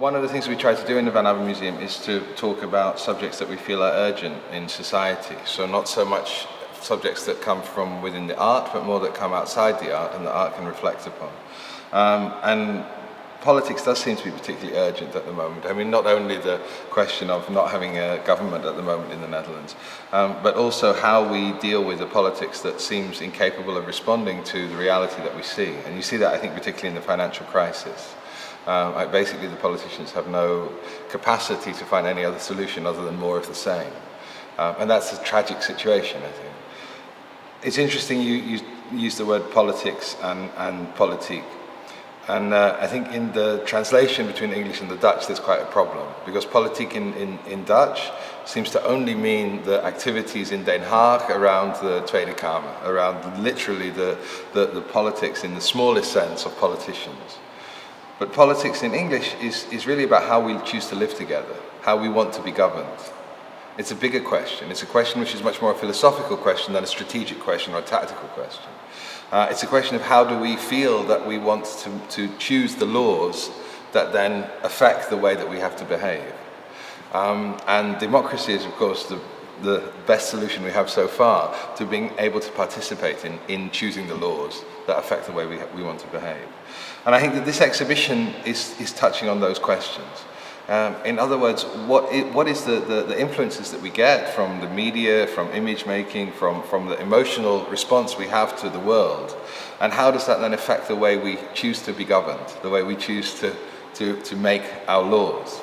One of the things we try to do in the Abbemuseum is to talk about subjects that we feel are urgent in society. So not so much subjects that come from within the art, but more that come outside the art and the art can reflect upon. And politics does seem to be particularly urgent at the moment. I mean, not only the question of not having a government at the moment in the Netherlands, but also how we deal with a politics that seems incapable of responding to the reality that we see. And you see that, I think, particularly in the financial crisis. Basically, the politicians have no capacity to find any other solution other than more of the same. And that's a tragic situation, I think. It's interesting you use the word politics and politiek. And I think in the translation between English and the Dutch there's quite a problem, because politiek in Dutch seems to only mean the activities in Den Haag around the Tweede Kamer, around literally the politics in the smallest sense of politicians. But politics in English is really about how we choose to live together, how we want to be governed. It's a bigger question. It's a question which is much more a philosophical question than a strategic question or a tactical question. It's a question of how do we feel that we want to choose the laws that then affect the way that we have to behave. And democracy is, of course, the best solution we have so far to being able to participate in choosing the laws that affect the way we want to behave. And I think that this exhibition is touching on those questions. In other words, what is the influences that we get from the media, from image making, from the emotional response we have to the world, and how does that then affect the way we choose to be governed, the way we choose to make our laws?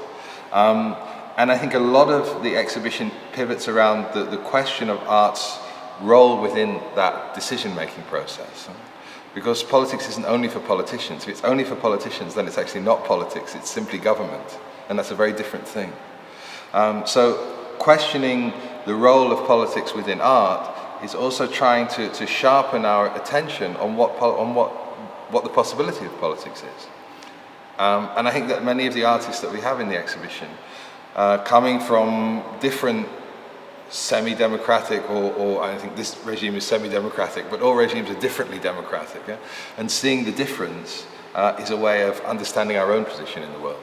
And I think a lot of the exhibition pivots around the question of art's role within that decision-making process. Because politics isn't only for politicians. If it's only for politicians, then it's actually not politics, it's simply government. And that's a very different thing. So questioning the role of politics within art is also trying to sharpen our attention on what the possibility of politics is. And I think that many of the artists that we have in the exhibition, coming from different semi-democratic, or I think this regime is semi-democratic, but all regimes are differently democratic. Yeah? And seeing the difference is a way of understanding our own position in the world.